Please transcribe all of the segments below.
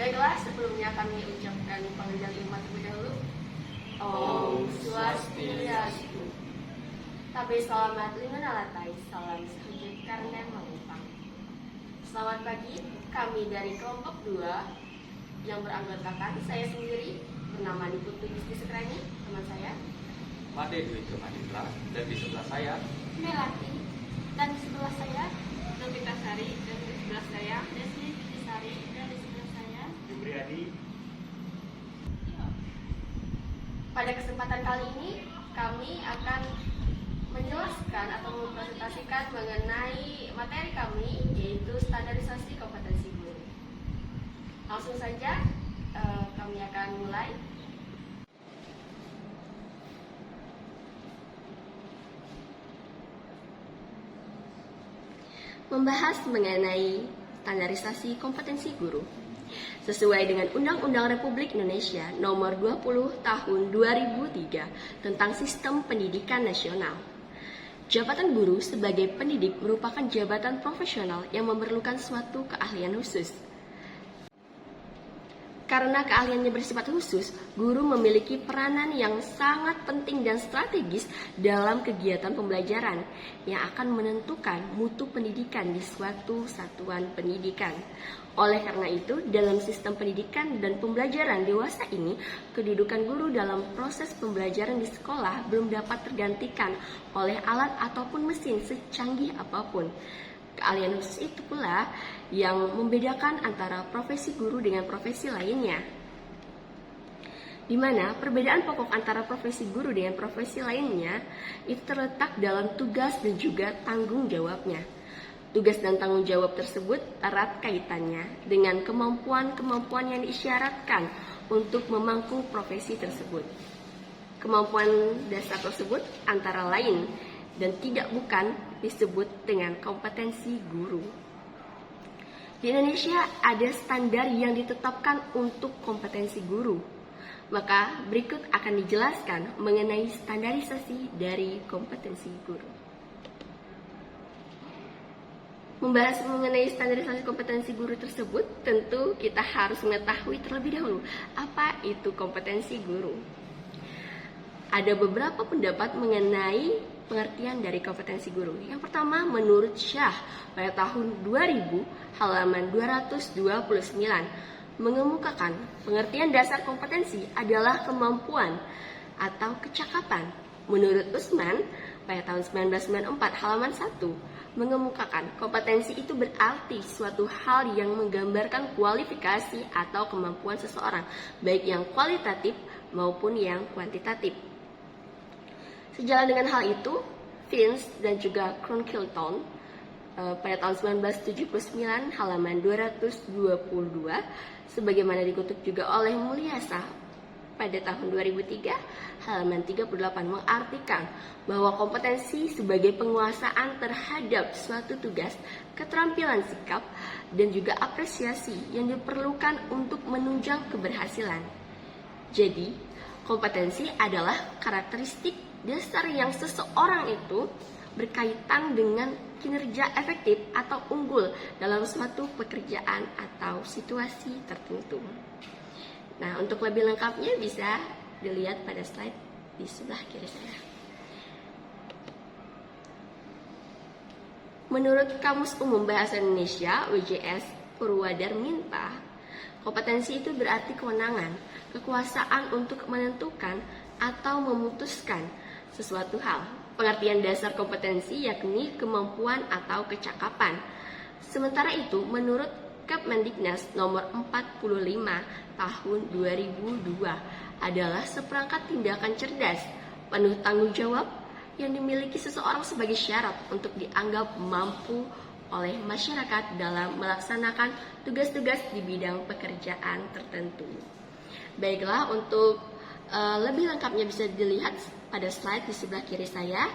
Baiklah, sebelumnya kami ucapkan panggilan iman terlebih dahulu. Om Swastiastu. Tapi selamat lima nalatai, salam sejahtera karena mengupang. Selamat pagi, kami dari kelompok 2 yang beranggotakan saya sendiri bernama Diputu Isti Sekrani, teman saya Made Dwi Manitra, dan di sebelah saya Melati, dan di sebelah saya Novita Sari, dan di sebelah saya Desli Sari, dan di sebelah saya Jubriadi. Pada kesempatan kali ini kami akan menjelaskan atau mempresentasikan mengenai materi kami, yaitu standarisasi kompetensi guru. Langsung saja kami akan mulai. Membahas mengenai standarisasi kompetensi guru. Sesuai dengan Undang-Undang Republik Indonesia Nomor 20 Tahun 2003 tentang Sistem Pendidikan Nasional. Jabatan guru sebagai pendidik merupakan jabatan profesional yang memerlukan suatu keahlian khusus. Karena keahliannya bersifat khusus, guru memiliki peranan yang sangat penting dan strategis dalam kegiatan pembelajaran yang akan menentukan mutu pendidikan di suatu satuan pendidikan. Oleh karena itu, dalam sistem pendidikan dan pembelajaran dewasa ini, kedudukan guru dalam proses pembelajaran di sekolah belum dapat tergantikan oleh alat ataupun mesin secanggih apapun. Keahlian khusus itu pula yang membedakan antara profesi guru dengan profesi lainnya. Di mana perbedaan pokok antara profesi guru dengan profesi lainnya itu terletak dalam tugas dan juga tanggung jawabnya. Tugas dan tanggung jawab tersebut erat kaitannya dengan kemampuan-kemampuan yang diisyaratkan untuk memangku profesi tersebut. Kemampuan dasar tersebut antara lain dan tidak bukan disebut dengan kompetensi guru. Di Indonesia ada standar yang ditetapkan untuk kompetensi guru. Maka berikut akan dijelaskan mengenai standarisasi dari kompetensi guru. Membahas mengenai standarisasi kompetensi guru tersebut, tentu kita harus mengetahui terlebih dahulu apa itu kompetensi guru. Ada beberapa pendapat mengenai pengertian dari kompetensi guru. Yang pertama, menurut Syah pada tahun 2000 halaman 229 mengemukakan pengertian dasar kompetensi adalah kemampuan atau kecakapan. Menurut Usman pada tahun 1994 halaman 1 mengemukakan kompetensi itu berarti suatu hal yang menggambarkan kualifikasi atau kemampuan seseorang, baik yang kualitatif maupun yang kuantitatif. Sejalan dengan hal itu, Vince dan juga Kronkilton pada tahun 1979 halaman 222 sebagaimana dikutip juga oleh Mulyasa pada tahun 2003 halaman 38 mengartikan bahwa kompetensi sebagai penguasaan terhadap suatu tugas, keterampilan sikap, dan juga apresiasi yang diperlukan untuk menunjang keberhasilan. Jadi, kompetensi adalah karakteristik dasar yang seseorang itu berkaitan dengan kinerja efektif atau unggul dalam suatu pekerjaan atau situasi tertentu. Nah, untuk lebih lengkapnya bisa dilihat pada slide di sebelah kiri saya. Menurut Kamus Umum Bahasa Indonesia WJS Purwadarminta, kompetensi itu berarti kewenangan, kekuasaan untuk menentukan atau memutuskan sesuatu hal. Pengertian dasar kompetensi yakni kemampuan atau kecakapan. Sementara itu, menurut Kepmendiknas nomor 45 tahun 2002 adalah seperangkat tindakan cerdas, penuh tanggung jawab yang dimiliki seseorang sebagai syarat untuk dianggap mampu oleh masyarakat dalam melaksanakan tugas-tugas di bidang pekerjaan tertentu. Baiklah, untuk lebih lengkapnya bisa dilihat pada slide di sebelah kiri saya,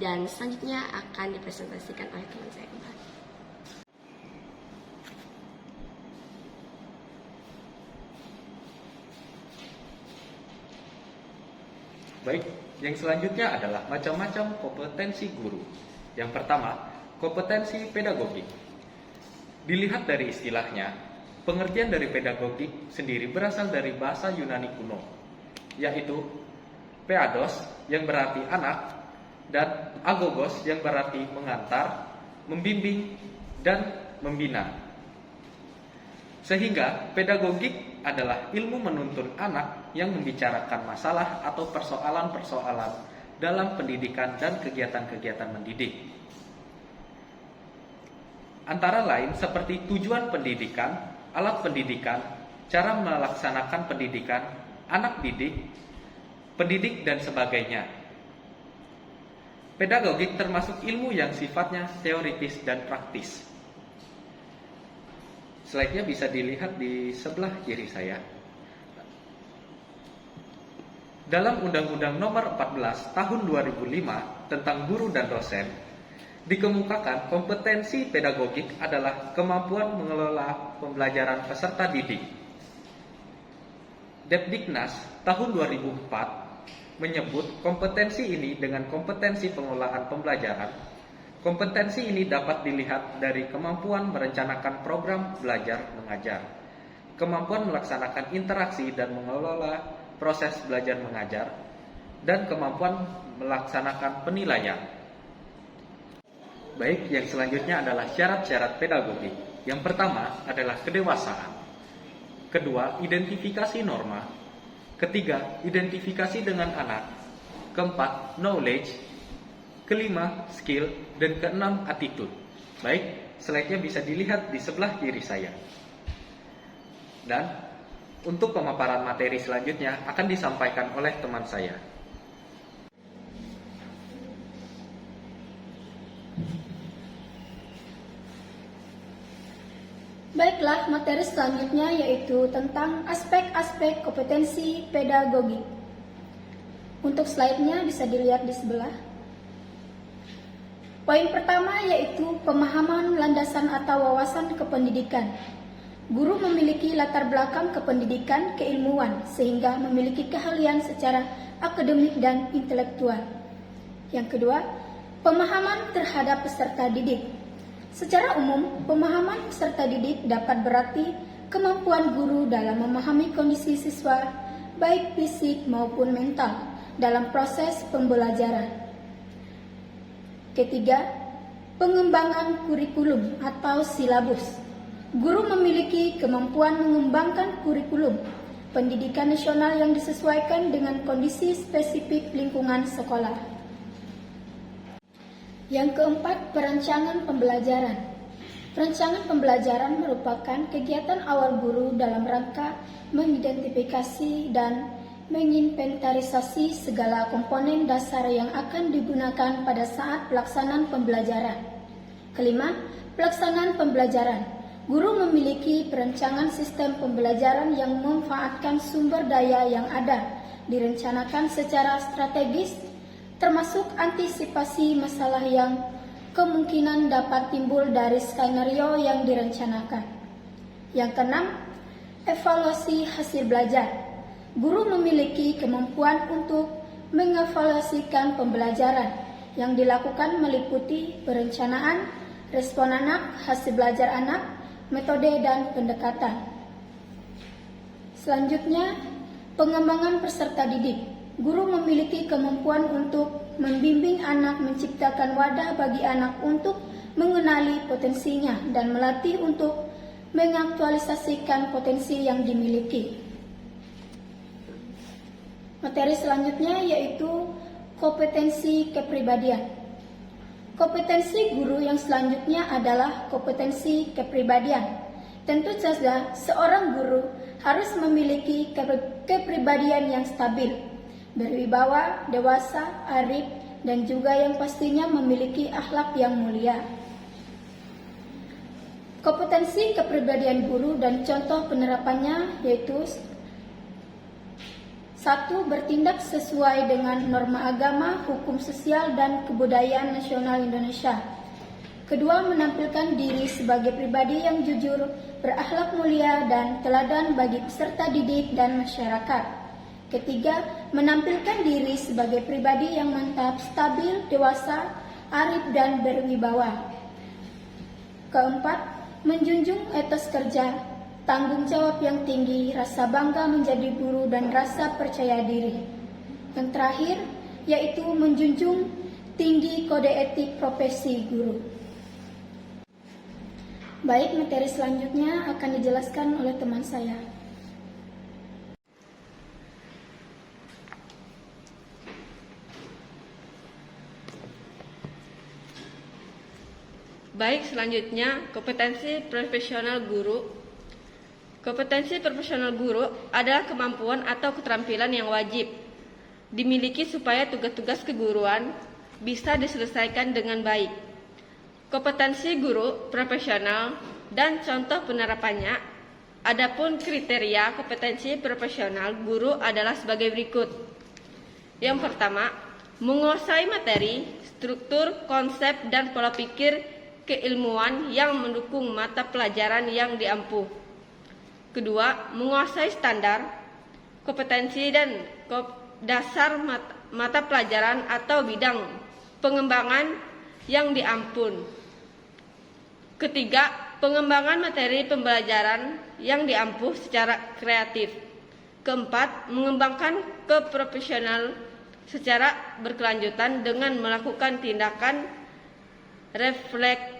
dan selanjutnya akan dipresentasikan oleh teman saya kembali. Baik, yang selanjutnya adalah macam-macam kompetensi guru. Yang pertama, kompetensi pedagogik. Dilihat dari istilahnya, Pengertian dari pedagogik sendiri berasal dari bahasa Yunani kuno, yaitu peados yang berarti anak dan agogos yang berarti mengantar, membimbing, dan membina. Sehingga pedagogik adalah ilmu menuntun anak yang membicarakan masalah atau persoalan-persoalan dalam pendidikan dan kegiatan-kegiatan mendidik. Antara lain seperti tujuan pendidikan, alat pendidikan, cara melaksanakan pendidikan, anak didik, pendidik, dan sebagainya. Pedagogik termasuk ilmu yang sifatnya teoritis dan praktis. Slide-nya bisa dilihat di sebelah kiri saya. Dalam Undang-Undang Nomor 14 Tahun 2005 tentang guru dan dosen, dikemukakan kompetensi pedagogik adalah kemampuan mengelola pembelajaran peserta didik. Depdiknas tahun 2004 menyebut kompetensi ini dengan kompetensi pengelolaan pembelajaran. Kompetensi ini dapat dilihat dari kemampuan merencanakan program belajar mengajar, kemampuan melaksanakan interaksi dan mengelola proses belajar mengajar, dan kemampuan melaksanakan penilaian. Baik, yang selanjutnya adalah syarat-syarat pedagogik. Yang pertama adalah kedewasaan. Kedua, identifikasi norma. Ketiga, identifikasi dengan anak. Keempat, knowledge. Kelima, skill. Dan keenam, attitude. Baik, slide-nya bisa dilihat di sebelah kiri saya. Dan untuk pemaparan materi selanjutnya akan disampaikan oleh teman saya. Baiklah, materi selanjutnya yaitu tentang aspek-aspek kompetensi pedagogik. Untuk slide-nya bisa dilihat di sebelah. Poin pertama yaitu pemahaman landasan atau wawasan kependidikan. Guru memiliki latar belakang kependidikan keilmuan sehingga memiliki keahlian secara akademik dan intelektual. Yang kedua, pemahaman terhadap peserta didik. Secara umum, pemahaman peserta didik dapat berarti kemampuan guru dalam memahami kondisi siswa, baik fisik maupun mental, dalam proses pembelajaran. Ketiga, pengembangan kurikulum atau silabus. Guru memiliki kemampuan mengembangkan kurikulum pendidikan nasional yang disesuaikan dengan kondisi spesifik lingkungan sekolah. Yang keempat, perancangan pembelajaran. Perancangan pembelajaran merupakan kegiatan awal guru dalam rangka mengidentifikasi dan menginventarisasi segala komponen dasar yang akan digunakan pada saat pelaksanaan pembelajaran. Kelima, pelaksanaan pembelajaran. Guru memiliki perancangan sistem pembelajaran yang memanfaatkan sumber daya yang ada, direncanakan secara strategis, termasuk antisipasi masalah yang kemungkinan dapat timbul dari skenario yang direncanakan. Yang keenam, evaluasi hasil belajar. Guru memiliki kemampuan untuk mengevaluasikan pembelajaran yang dilakukan meliputi perencanaan, respon anak, hasil belajar anak, metode dan pendekatan. Selanjutnya, pengembangan peserta didik. Guru memiliki kemampuan untuk membimbing anak menciptakan wadah bagi anak untuk mengenali potensinya dan melatih untuk mengaktualisasikan potensi yang dimiliki. Materi selanjutnya yaitu kompetensi kepribadian. Kompetensi guru yang selanjutnya adalah kompetensi kepribadian. Tentu saja seorang guru harus memiliki kepribadian yang stabil, berwibawa, dewasa, arif, dan juga yang pastinya memiliki akhlak yang mulia. Kompetensi kepribadian guru dan contoh penerapannya yaitu 1. Bertindak sesuai dengan norma agama, hukum sosial, dan kebudayaan nasional Indonesia. Kedua, menampilkan diri sebagai pribadi yang jujur, berakhlak mulia, dan teladan bagi peserta didik dan masyarakat. Ketiga, menampilkan diri sebagai pribadi yang mantap, stabil, dewasa, arif, dan berwibawa. Keempat, menjunjung etos kerja, tanggung jawab yang tinggi, rasa bangga menjadi guru, dan rasa percaya diri. Yang terakhir, yaitu menjunjung tinggi kode etik profesi guru. Baik, materi selanjutnya akan dijelaskan oleh teman saya. Baik, selanjutnya kompetensi profesional guru. Kompetensi profesional guru adalah kemampuan atau keterampilan yang wajib dimiliki supaya tugas-tugas keguruan bisa diselesaikan dengan baik. Kompetensi guru profesional dan contoh penerapannya. Adapun kriteria kompetensi profesional guru adalah sebagai berikut. Yang pertama, menguasai materi, struktur, konsep, dan pola pikir keilmuan yang mendukung mata pelajaran yang diampu. Kedua, menguasai standar, kompetensi, dan dasar mata pelajaran atau bidang pengembangan yang diampun. Ketiga, pengembangan materi pembelajaran yang diampu secara kreatif. Keempat, mengembangkan keprofesional secara berkelanjutan dengan melakukan tindakan reflektif.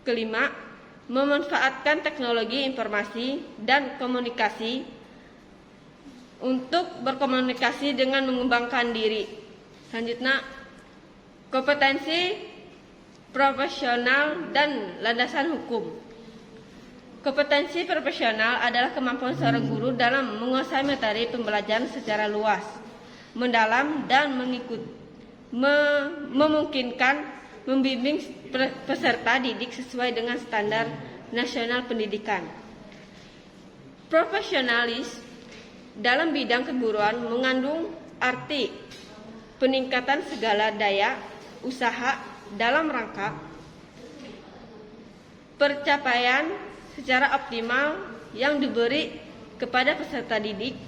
Kelima, memanfaatkan teknologi informasi dan komunikasi untuk berkomunikasi dengan mengembangkan diri. Selanjutnya, kompetensi profesional dan landasan hukum. Kompetensi profesional adalah kemampuan seorang guru dalam menguasai materi pembelajaran secara luas, mendalam, dan memungkinkan membimbing peserta didik sesuai dengan standar nasional pendidikan. Profesionalis dalam bidang keguruan mengandung arti peningkatan segala daya usaha dalam rangka pencapaian secara optimal yang diberi kepada peserta didik.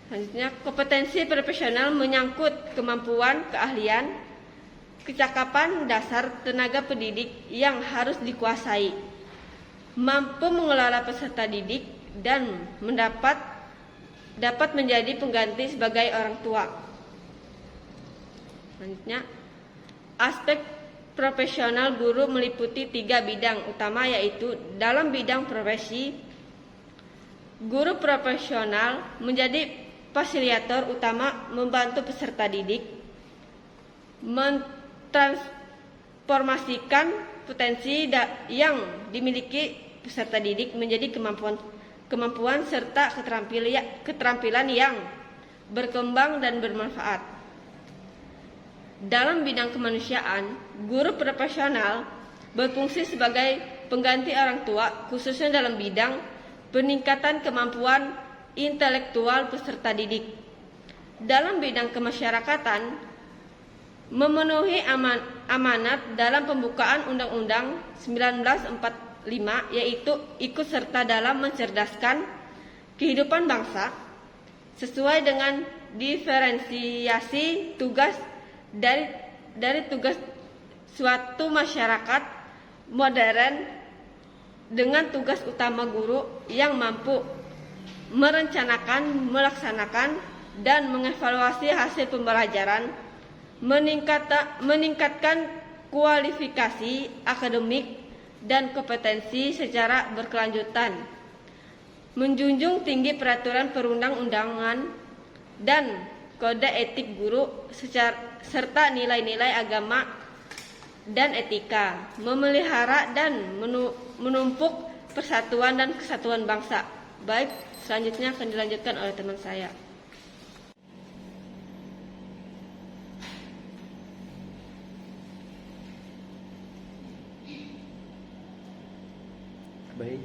Selanjutnya, kompetensi profesional menyangkut kemampuan, keahlian, kecakapan dasar tenaga pendidik yang harus dikuasai, mampu mengelola peserta didik, dan dapat menjadi pengganti sebagai orang tua. Selanjutnya, aspek profesional guru meliputi 3 bidang utama, yaitu dalam bidang profesi, guru profesional menjadi fasilitator utama membantu peserta didik, transformasikan potensi yang dimiliki peserta didik menjadi kemampuan serta keterampilan yang berkembang dan bermanfaat. Dalam bidang kemanusiaan, guru profesional berfungsi sebagai pengganti orang tua, khususnya dalam bidang peningkatan kemampuan intelektual peserta didik. Dalam bidang kemasyarakatan, memenuhi amanat dalam pembukaan Undang-Undang 1945, yaitu ikut serta dalam mencerdaskan kehidupan bangsa sesuai dengan diferensiasi tugas dari tugas suatu masyarakat modern dengan tugas utama guru yang mampu merencanakan, melaksanakan, dan mengevaluasi hasil pembelajaran, meningkatkan kualifikasi akademik dan kompetensi secara berkelanjutan, menjunjung tinggi peraturan perundang-undangan dan kode etik guru serta nilai-nilai agama dan etika, memelihara dan menumpuk persatuan dan kesatuan bangsa. Baik, selanjutnya akan dilanjutkan oleh teman saya. Baik,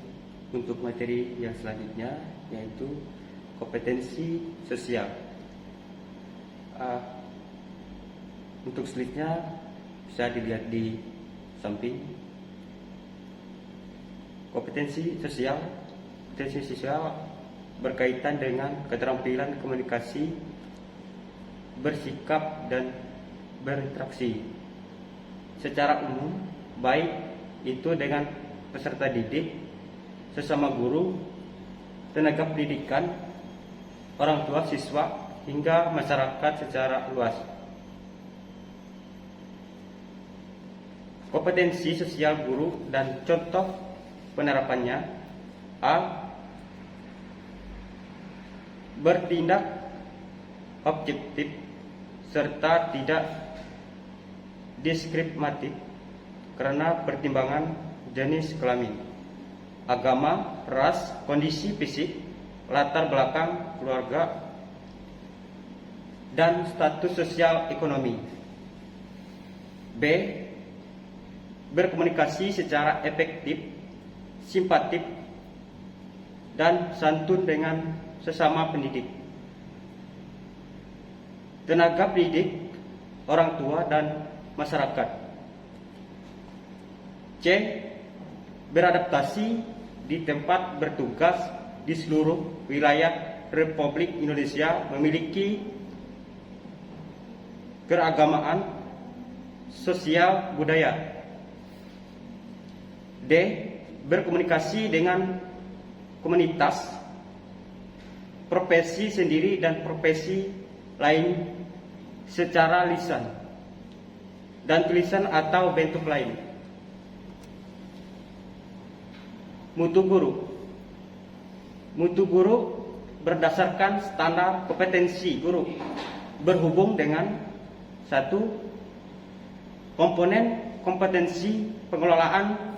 untuk materi yang selanjutnya yaitu kompetensi sosial. Untuk slide-nya bisa dilihat di samping. Kompetensi sosial berkaitan dengan keterampilan komunikasi, bersikap, dan berinteraksi secara umum, baik itu dengan peserta didik sesama guru, tenaga pendidikan, orang tua siswa, hingga masyarakat secara luas. Kompetensi sosial guru dan contoh penerapannya: A. Bertindak objektif serta tidak diskriminatif karena pertimbangan jenis kelamin, agama, ras, kondisi fisik, latar belakang keluarga, dan status sosial ekonomi. B. Berkomunikasi secara efektif, simpatik, dan santun dengan sesama pendidik, tenaga pendidik, orang tua, dan masyarakat. C. Beradaptasi di tempat bertugas di seluruh wilayah Republik Indonesia, memiliki keragamaan sosial budaya. D. Berkomunikasi dengan komunitas, profesi sendiri dan profesi lain secara lisan dan tulisan atau bentuk lain. Mutu guru. Mutu guru berdasarkan standar kompetensi guru berhubung dengan satu, komponen kompetensi pengelolaan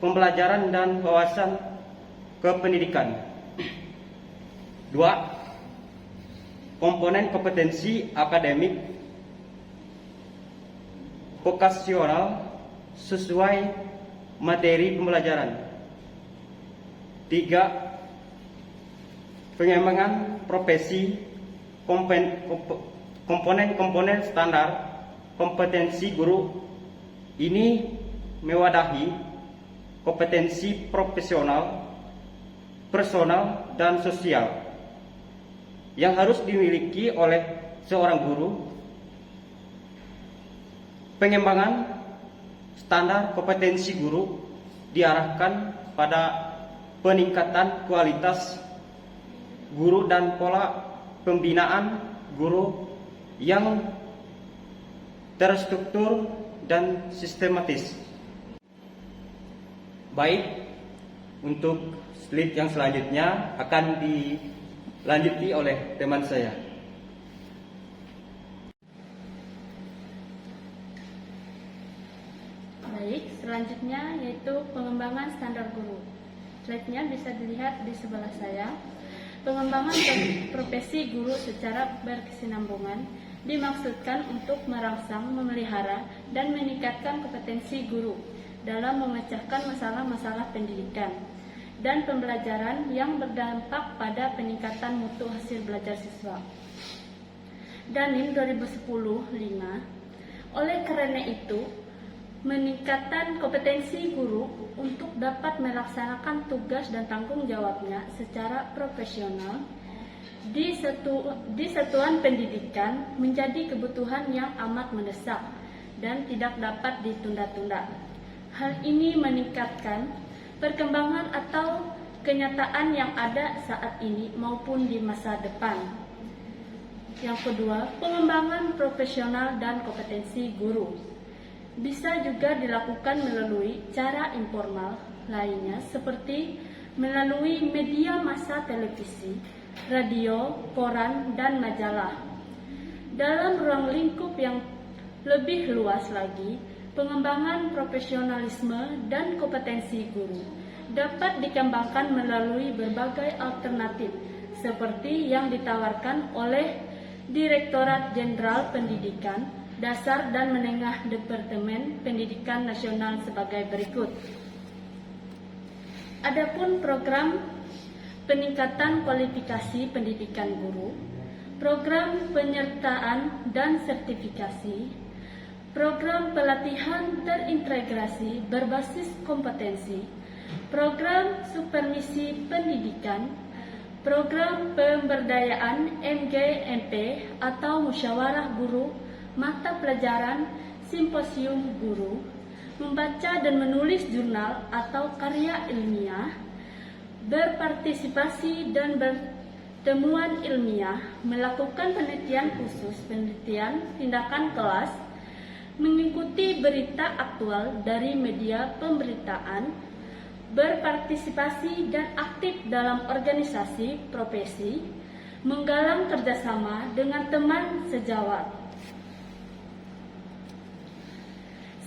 pembelajaran dan wawasan kependidikan. 2. Komponen kompetensi akademik vokasional sesuai materi pembelajaran. 3. Pengembangan profesi komponen standar kompetensi guru ini mewadahi kompetensi profesional, personal, dan sosial yang harus dimiliki oleh seorang guru. Pengembangan standar kompetensi guru diarahkan pada peningkatan kualitas guru dan pola pembinaan guru yang terstruktur dan sistematis. Baik, untuk slide yang selanjutnya akan dilanjuti oleh teman saya. Baik, selanjutnya yaitu pengembangan standar guru. Slide-nya bisa dilihat di sebelah saya. Pengembangan profesi guru secara berkesinambungan dimaksudkan untuk merangsang, memelihara, dan meningkatkan kompetensi guru dalam memecahkan masalah-masalah pendidikan dan pembelajaran yang berdampak pada peningkatan mutu hasil belajar siswa. Danim 2010-5. Oleh karena itu, meningkatkan kompetensi guru untuk dapat melaksanakan tugas dan tanggung jawabnya secara profesional di satuan pendidikan menjadi kebutuhan yang amat mendesak dan tidak dapat ditunda-tunda. Hal ini meningkatkan perkembangan atau kenyataan yang ada saat ini maupun di masa depan. Yang kedua, pengembangan profesional dan kompetensi guru bisa juga dilakukan melalui cara informal lainnya seperti melalui media massa televisi, radio, koran, dan majalah. Dalam ruang lingkup yang lebih luas lagi, pengembangan profesionalisme dan kompetensi guru dapat dikembangkan melalui berbagai alternatif seperti yang ditawarkan oleh Direktorat Jenderal Pendidikan Dasar dan Menengah Departemen Pendidikan Nasional sebagai berikut. Adapun program peningkatan kualifikasi pendidikan guru, program penyertaan dan sertifikasi, program pelatihan terintegrasi berbasis kompetensi, program supervisi pendidikan, program pemberdayaan MGMP atau musyawarah guru, mata pelajaran, simposium guru, membaca dan menulis jurnal atau karya ilmiah, berpartisipasi dan bertemuan ilmiah, melakukan penelitian khusus, penelitian tindakan kelas, mengikuti berita aktual dari media pemberitaan, berpartisipasi dan aktif dalam organisasi profesi, menggalang kerjasama dengan teman sejawat.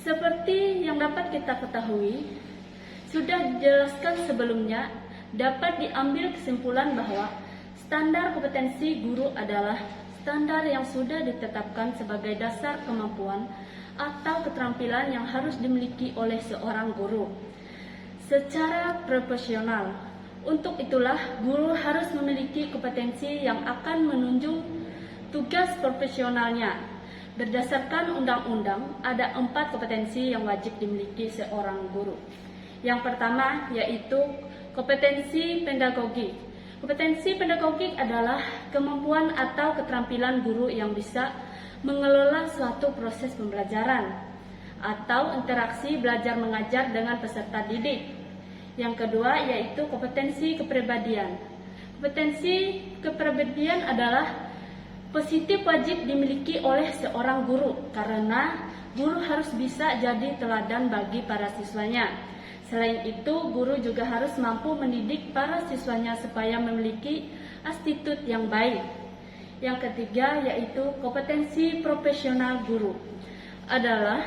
Seperti yang dapat kita ketahui, sudah dijelaskan sebelumnya, dapat diambil kesimpulan bahwa standar kompetensi guru adalah standar yang sudah ditetapkan sebagai dasar kemampuan atau keterampilan yang harus dimiliki oleh seorang guru secara profesional. Untuk itulah, guru harus memiliki kompetensi yang akan menunjang tugas profesionalnya. Berdasarkan undang-undang, ada 4 kompetensi yang wajib dimiliki seorang guru. Yang pertama yaitu kompetensi pedagogik. Kompetensi pedagogik adalah kemampuan atau keterampilan guru yang bisa mengelola suatu proses pembelajaran atau interaksi belajar mengajar dengan peserta didik. Yang kedua yaitu kompetensi kepribadian. Kompetensi kepribadian adalah positif wajib dimiliki oleh seorang guru karena guru harus bisa jadi teladan bagi para siswanya. Selain itu, guru juga harus mampu mendidik para siswanya supaya memiliki attitude yang baik. Yang ketiga yaitu kompetensi profesional guru adalah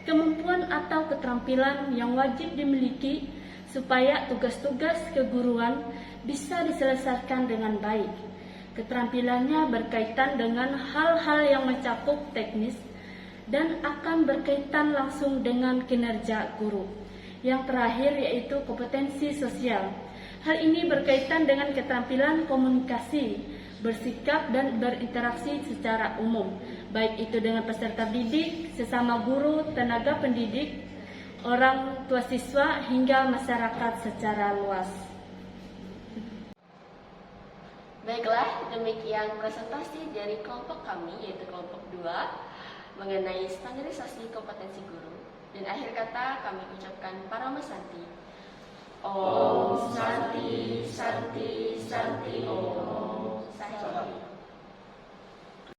kemampuan atau keterampilan yang wajib dimiliki supaya tugas-tugas keguruan bisa diselesaikan dengan baik. Keterampilannya berkaitan dengan hal-hal yang mencakup teknis dan akan berkaitan langsung dengan kinerja guru. Yang terakhir yaitu kompetensi sosial. Hal ini berkaitan dengan keterampilan komunikasi, bersikap dan berinteraksi secara umum, baik itu dengan peserta didik, sesama guru, tenaga pendidik, orang tua siswa, hingga masyarakat secara luas. Baiklah, demikian presentasi dari kelompok kami, yaitu kelompok 2, mengenai standarisasi kompetensi guru. Dan akhir kata kami ucapkan Parama Santi. Om Santi, Santi, Santi, Om Santi.